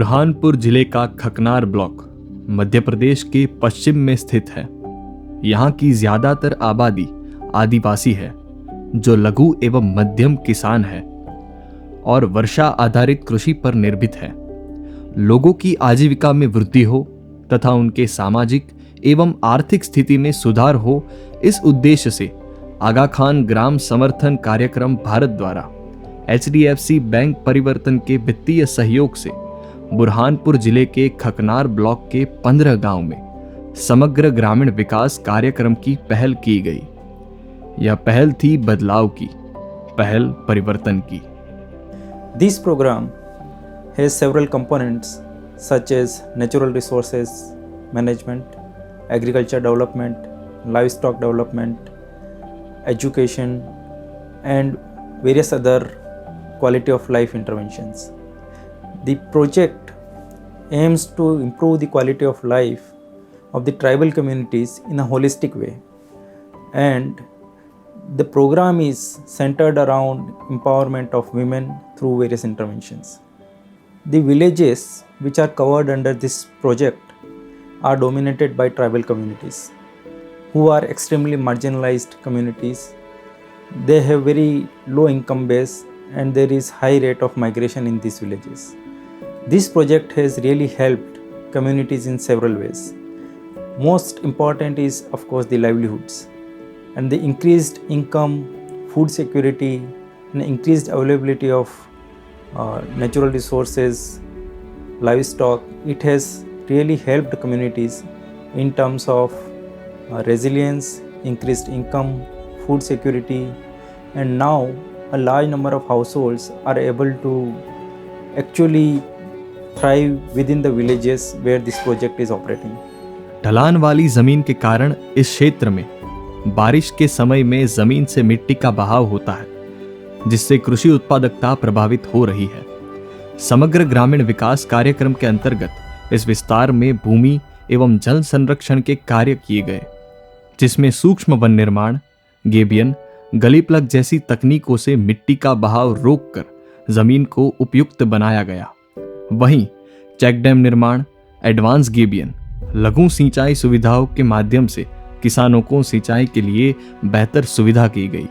बुरहानपुर जिले का खकनार ब्लॉक मध्य प्रदेश के पश्चिम में स्थित है। यहाँ की ज्यादातर आबादी आदिवासी है जो लघु एवं मध्यम किसान है और वर्षा आधारित कृषि पर निर्भर है। लोगों की आजीविका में वृद्धि हो तथा उनके सामाजिक एवं आर्थिक स्थिति में सुधार हो, इस उद्देश्य से आगा खान ग्राम समर्थन कार्यक्रम भारत द्वारा HDFC बैंक परिवर्तन के वित्तीय सहयोग से बुरहानपुर जिले के खकनार ब्लॉक के 15 गांव में समग्र ग्रामीण विकास कार्यक्रम की पहल की गई। यह पहल थी बदलाव की, पहल परिवर्तन की। This program has several components such as natural resources management, agriculture development, livestock development, education, and various other quality of life interventions. The project aims to improve the quality of life of the tribal communities in a holistic way, and the program is centered around empowerment of women through various interventions. The villages which are covered under this project are dominated by tribal communities who are extremely marginalized communities. They have very low income base and there is high rate of migration in these villages. This project has really helped communities in several ways. Most important is of course the livelihoods, and the increased income, food security, and increased availability of natural resources, livestock. It has really helped communities in terms of resilience, increased income, food security, and now a large number of households are able to actually thrive within the villages where this project is operating. ढलान वाली जमीन के कारण इस क्षेत्र में बारिश के समय में जमीन से मिट्टी का बहाव होता है, जिससे कृषि उत्पादकता प्रभावित हो रही है। समग्र ग्रामीण विकास कार्यक्रम के अंतर्गत इस विस्तार में भूमि एवं जल संरक्षण के कार्य किए गए, जिसमें सूक्ष्म वन निर्माण, गेबियन, गली प्लग जैसी तकनीकों से मिट्टी का बहाव रोककर जमीन को उपयुक्त बनाया गया। वहीं चेक डैम निर्माण, एडवांस गेबियन, लघु सिंचाई सुविधाओं के माध्यम से किसानों को सिंचाई के लिए बेहतर सुविधा की गई।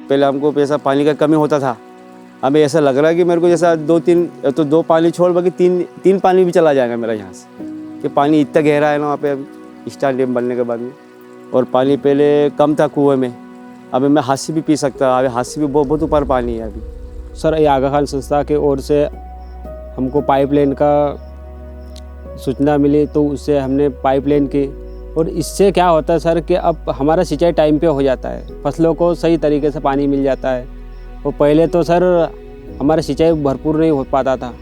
पहले हमको पैसा पानी का कमी होता था, हमें ऐसा लग रहा है कि मेरे को जैसा दो पानी छोड़ बाकी तीन पानी भी चला जाएगा मेरा यहाँ से, कि पानी इतना गहरा है ना वहाँ पे अभी स्टार डैम बनने के बाद में। और पानी पहले कम था कुएं में, अभी मैं हाथ से भी पी सकता, अभी हाथ से भी बहुत ऊपर पानी है अभी। सर, ये आगा खान संस्था के ओर से हमको पाइपलाइन का सूचना मिली, तो उससे हमने पाइपलाइन की, और इससे क्या होता है सर कि अब हमारा सिंचाई टाइम पे हो जाता है, फसलों को सही तरीके से पानी मिल जाता है। और पहले तो सर हमारा सिंचाई भरपूर नहीं हो पाता था,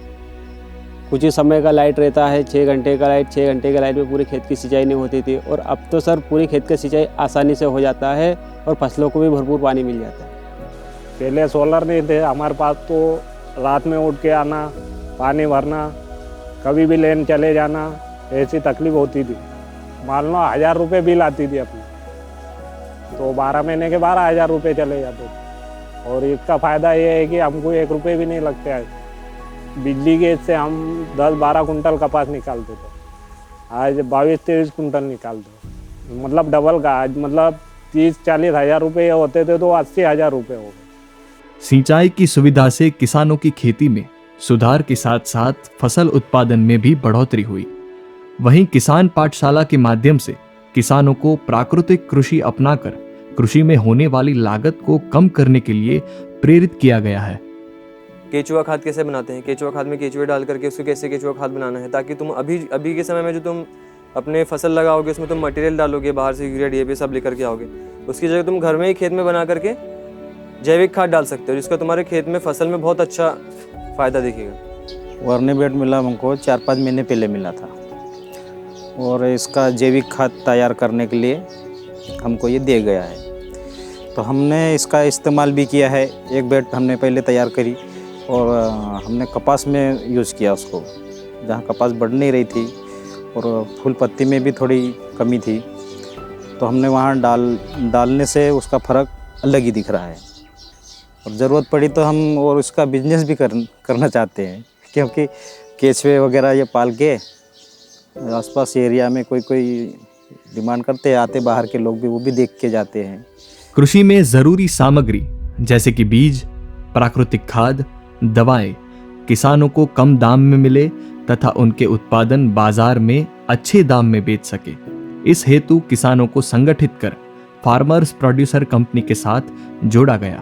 कुछ ही समय का लाइट रहता है, 6 घंटे का लाइट में पूरे खेत की सिंचाई नहीं होती थी। और अब तो सर पूरी खेत की सिंचाई आसानी से हो जाता है और फसलों को भी भरपूर पानी मिल जाता है। पहले सोलर नहीं थे हमारे पास, तो रात में उठ के आना, पानी भरना, कभी भी लेन चले जाना, ऐसी तकलीफ होती थी। मान लो 1000 रुपये बिल आती थी अपनी, तो 12 महीने के 12,000 रुपये चले जाते थे। और इसका फ़ायदा ये है कि हमको 1 रुपये भी नहीं लगते है। बिजली के से हम 10-12 कुंटल कपास निकालते थे, आज 22-23 कुंटल निकालते, मतलब डबल का। आज मतलब 30-40 हज़ार रुपये होते थे तो 80,000 रुपये हो गए। सिंचाई की सुविधा से किसानों की खेती में सुधार के साथ साथ फसल उत्पादन में भी बढ़ोतरी हुई। वहीं किसान पाठशाला के माध्यम से किसानों को प्राकृतिक कृषि अपनाकर कृषि में होने वाली लागत को कम करने के लिए प्रेरित किया गया है। केचुआ खाद कैसे बनाते हैं, केचुआ खाद में केचुए डाल करके उसको कैसे केचुआ खाद बनाना है, ताकि तुम अभी के समय में जो तुम अपने फसल लगाओगे उसमें तुम मटेरियल डालोगे बाहर से, यूरिया DAP सब लेकर के आओगे, उसकी जगह तुम घर में ही खेत में बना करके जैविक खाद डाल सकते हो, जिसका तुम्हारे खेत में फसल में बहुत अच्छा फ़ायदा दिखेगा। वर्नेबेट मिला हमको 4-5 महीने पहले मिला था, और इसका जैविक खाद तैयार करने के लिए हमको ये दिया गया है, तो हमने इसका इस्तेमाल भी किया है। एक बेड हमने पहले तैयार करी और हमने कपास में यूज़ किया उसको, जहाँ कपास बढ़ नहीं रही थी और फूल पत्ती में भी थोड़ी कमी थी, तो हमने वहाँ डालने से उसका फ़र्क अलग ही दिख रहा है। और ज़रूरत पड़ी तो हम और उसका बिजनेस भी करना चाहते हैं, क्योंकि केचुए वगैरह ये पाल के आसपास एरिया में कोई डिमांड करते हैं, आते बाहर के लोग भी, वो भी देख के जाते हैं। कृषि में जरूरी सामग्री जैसे कि बीज, प्राकृतिक खाद, दवाएं किसानों को कम दाम में मिले तथा उनके उत्पादन बाजार में अच्छे दाम में बेच सके, इस हेतु किसानों को संगठित कर फार्मर्स प्रोड्यूसर कंपनी के साथ जोड़ा गया।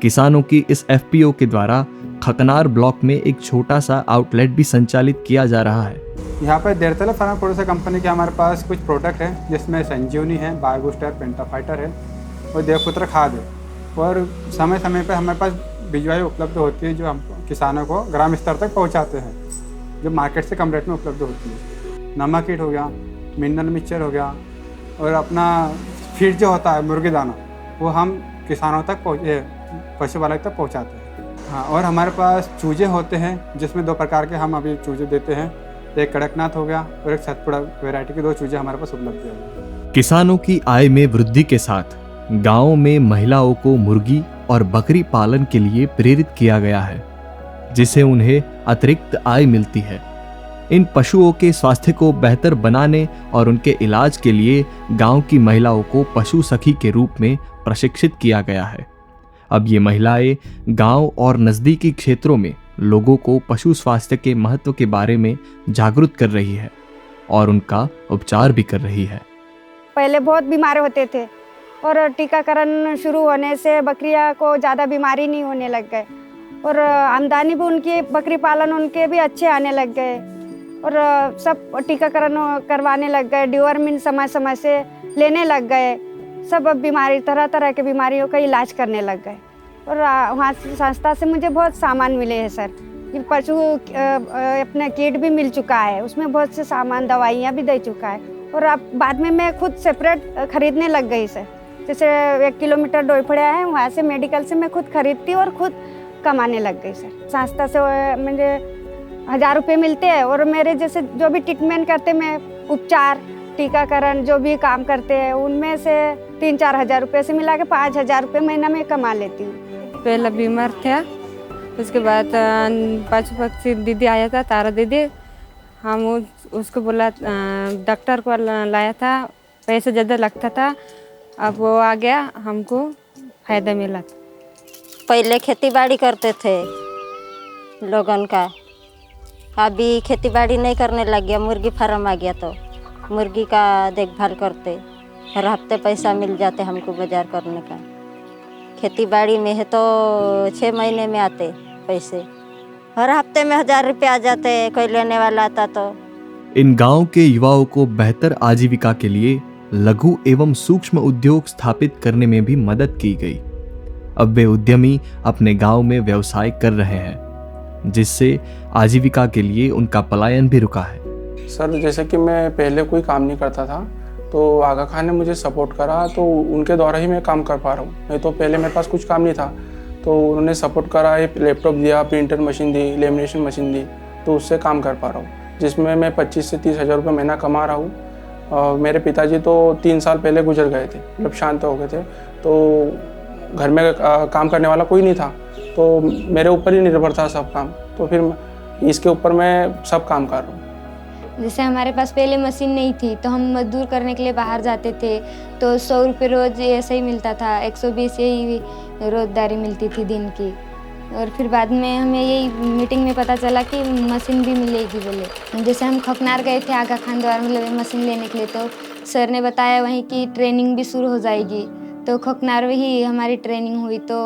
किसानों की इस एफपीओ के द्वारा खकनार ब्लॉक में एक छोटा सा आउटलेट भी संचालित किया जा रहा है। यहाँ पर देरतला फार्म प्रोड्यूसर कंपनी के हमारे पास कुछ प्रोडक्ट है, जिसमें संजीवनी है, बायोबूस्टर, पेंटाफाइटर है और देवपुत्र खाद है। और समय समय पर हमारे पास बिजवाई उपलब्ध होती है, जो हम किसानों को ग्राम स्तर तक पहुँचाते हैं, जो मार्केट से कम रेट में उपलब्ध होती है। नमक कीट हो गया, मिनरल मिक्सचर हो गया, और अपना फीड जो होता है मुर्गी दाना, वो हम किसानों तक पशुपालक तक पहुँचाते हैं। हाँ, और हमारे पास चूजे होते हैं, जिसमें 2 प्रकार के हम अभी चूजे देते हैं, एक कड़कनाथ हो गया और एक सतपुड़ा वैरायटी के 2 चूजे हमारे पास उपलब्ध है। किसानों की आय में वृद्धि के साथ गांव में महिलाओं को मुर्गी और बकरी पालन के लिए प्रेरित किया गया है, जिससे उन्हें अतिरिक्त आय मिलती है। इन पशुओं के स्वास्थ्य को बेहतर बनाने और उनके इलाज के लिए गांव की महिलाओं को पशु सखी के रूप में प्रशिक्षित किया गया है। अब ये महिलाएं गांव और नजदीकी क्षेत्रों में लोगों को पशु स्वास्थ्य के महत्व के बारे में जागरूक कर रही है और उनका उपचार भी कर रही है। पहले बहुत बीमार होते थे और टीकाकरण शुरू होने से बकरियां को ज़्यादा बीमारी नहीं होने लग गए और आमदनी भी उनकी, बकरी पालन उनके भी अच्छे आने लग गए और सब टीकाकरण करवाने लग गए, डिवर्मिन समय समय से लेने लग गए, सब बीमारी, तरह तरह के बीमारियों का इलाज करने लग गए। और वहाँ संस्था से मुझे बहुत सामान मिले हैं सर। ये पशु अपना किट भी मिल चुका है, उसमें बहुत से सामान, दवाइयाँ भी दे चुका है। और अब बाद में मैं खुद सेपरेट खरीदने लग गई सर। जैसे 1 किलोमीटर डोईफड़ा है, वहाँ से मेडिकल से मैं खुद खरीदती और खुद कमाने लग गई सर। संस्था से मुझे 1000 रुपये मिलते हैं और मेरे जैसे जो भी ट्रीटमेंट करते, मैं उपचार, टीकाकरण जो भी काम करते हैं, उनमें से 3-4 हज़ार रुपये से मिला के 5,000 रुपये महीना में कमा लेती हूँ। पहला बीमार था, उसके बाद पशु पक्षी दीदी आया था, तारा दीदी, हम उसको बोला, डॉक्टर को लाया था, पैसे ज़्यादा लगता था, अब वो आ गया, हमको फ़ायदा मिला। पहले खेती बाड़ी करते थे लोगन का, अभी खेती बाड़ी नहीं करने लग गया, मुर्गी फार्म आ गया तो मुर्गी का देखभाल करते, हर हफ्ते पैसा मिल जाते हमको बाजार करने का। खेती बाड़ी में है तो 6 महीने में आते पैसे, हर हफ्ते में 1000 रुपये आ जाते, कोई लेने वाला आता तो। इन गांव के युवाओं को बेहतर आजीविका के लिए लघु एवं सूक्ष्म उद्योग स्थापित करने में भी मदद की गई। अब वे उद्यमी अपने गांव में व्यवसाय कर रहे हैं, जिससे आजीविका के लिए उनका पलायन भी रुका है। सर, जैसे कि मैं पहले कोई काम नहीं करता था, तो आगा खान ने मुझे सपोर्ट करा, तो उनके द्वारा ही मैं काम कर पा रहा हूँ। नहीं तो पहले मेरे पास कुछ काम नहीं था, तो उन्होंने सपोर्ट करा, एक लैपटॉप दिया, प्रिंटर मशीन दी, लेमिनेशन मशीन दी, तो उससे काम कर पा रहा हूँ, जिसमें मैं 25 से 30 हज़ार रुपये महीना कमा रहा हूँ। मेरे पिताजी तो 3 साल पहले गुजर गए थे, मतलब शांत हो गए थे, तो घर में काम करने वाला कोई नहीं था, तो मेरे ऊपर ही निर्भर था सब काम, तो फिर इसके ऊपर मैं सब काम कर रहा हूँ। जैसे हमारे पास पहले मशीन नहीं थी, तो हम मजदूर करने के लिए बाहर जाते थे, तो 100 रुपये रोज़ ऐसे ही मिलता था, 120 यही रोजगारी मिलती थी दिन की। और फिर बाद में हमें यही मीटिंग में पता चला कि मशीन भी मिलेगी बोले। जैसे हम खकनार गए थे आगा खान द्वारा मतलब मशीन लेने के लिए, तो सर ने बताया वहीं की ट्रेनिंग भी शुरू हो जाएगी, तो खकनार में ही हमारी ट्रेनिंग हुई। तो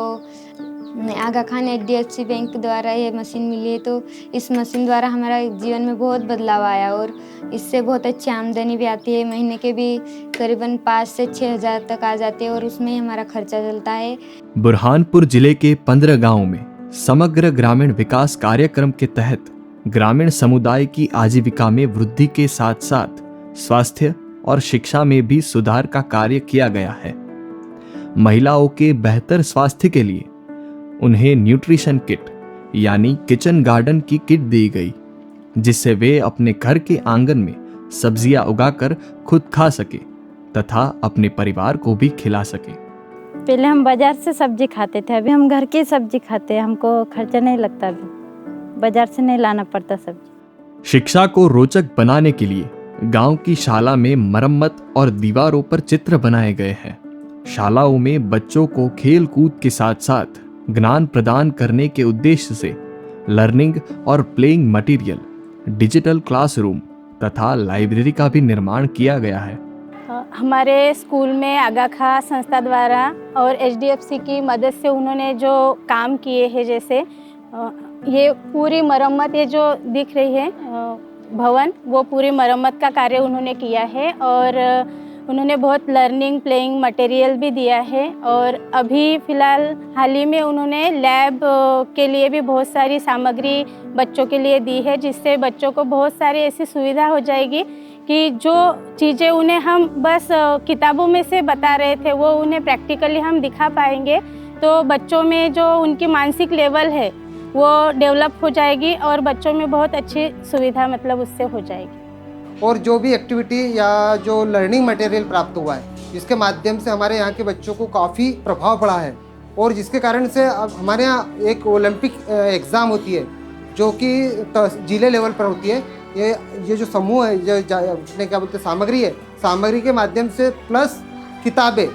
आगा खान HDFC बैंक द्वारा ये मशीन मिली है, तो इस मशीन द्वारा हमारा जीवन में बहुत बदलाव आया और इससे बहुत अच्छी आमदनी भी आती है। महीने के भी करीबन 5 से 6 हज़ार तक आ जाते हैं और उसमें हमारा खर्चा चलता है। बुरहानपुर जिले के 15 गांवों में समग्र ग्रामीण विकास कार्यक्रम के तहत ग्रामीण समुदाय की आजीविका में वृद्धि के साथ साथ स्वास्थ्य और शिक्षा में भी सुधार का कार्य किया गया है। महिलाओं के बेहतर स्वास्थ्य के लिए उन्हें न्यूट्रिशन किट यानी किचन गार्डन की किट दी गई, जिससे वे अपने घर के आंगन में सब्जियां उगाकर खुद खा सके तथा अपने परिवार को भी खिला सके। पहले हम बाजार से सब्जी खाते थे, अभी हम घर की सब्जी खाते हैं, हमको खर्चा नहीं लगता अभी। बाजार से नहीं लाना पड़ता सब्जी। शिक्षा को रोचक बनाने के लिए गांव की शाला में मरम्मत और दीवारों पर चित्र बनाए गए हैं। शालाओं में बच्चों को खेल कूद के साथ साथ ज्ञान प्रदान करने के उद्देश्य से लर्निंग और प्लेइंग मटेरियल, डिजिटल क्लासरूम तथा लाइब्रेरी का भी निर्माण किया गया है। हमारे स्कूल में आगा खां संस्था द्वारा और HDFC की मदद से उन्होंने जो काम किए हैं, जैसे ये पूरी मरम्मत, ये जो दिख रही है भवन, वो पूरी मरम्मत का कार्य उन्होंने किया है और उन्होंने बहुत लर्निंग प्लेइंग मटेरियल भी दिया है। और अभी फ़िलहाल हाल ही में उन्होंने लैब के लिए भी बहुत सारी सामग्री बच्चों के लिए दी है, जिससे बच्चों को बहुत सारी ऐसी सुविधा हो जाएगी कि जो चीज़ें उन्हें हम बस किताबों में से बता रहे थे वो उन्हें प्रैक्टिकली हम दिखा पाएंगे। तो बच्चों में जो उनकी मानसिक लेवल है वो डेवलप हो जाएगी और बच्चों में बहुत अच्छी सुविधा मतलब उससे हो जाएगी। और जो भी एक्टिविटी या जो लर्निंग मटेरियल प्राप्त हुआ है, इसके माध्यम से हमारे यहाँ के बच्चों को काफ़ी प्रभाव पड़ा है और जिसके कारण से अब हमारे यहाँ एक ओलंपिक एग्ज़ाम होती है जो कि जिले लेवल पर होती है। ये जो समूह है, जो अपने क्या बोलते हैं सामग्री है, सामग्री के माध्यम से प्लस किताबें।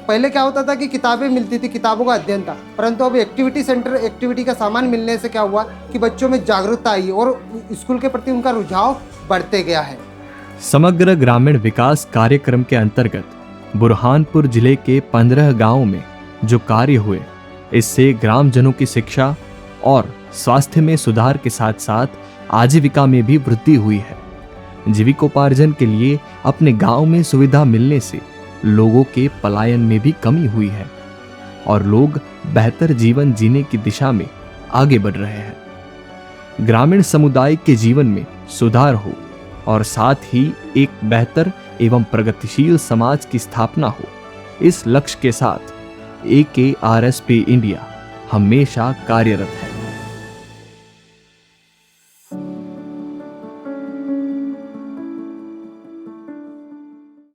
पहले क्या होता था कि किताबें मिलती थी, किताबों का अध्ययन था, परंतु अब एक्टिविटी सेंटर, एक्टिविटी का सामान मिलने से क्या हुआ कि बच्चों में जागरूकता आई और स्कूल के प्रति उनका रुझाव बढ़ते गया है। समग्र ग्रामीण विकास कार्यक्रम के अंतर्गत बुरहानपुर जिले के 15 गांवों में जो कार्य हुए, इससे ग्रामजनों की शिक्षा और स्वास्थ्य में सुधार के साथ साथ आजीविका में भी वृद्धि हुई है। जीविकोपार्जन के लिए अपने गांव में सुविधा मिलने से लोगों के पलायन में भी कमी हुई है और लोग बेहतर जीवन जीने की दिशा में आगे बढ़ रहे हैं। ग्रामीण समुदाय के जीवन में सुधार हो और साथ ही एक बेहतर एवं प्रगतिशील समाज की स्थापना हो, इस लक्ष्य के साथ AKRSP इंडिया हमेशा कार्यरत है।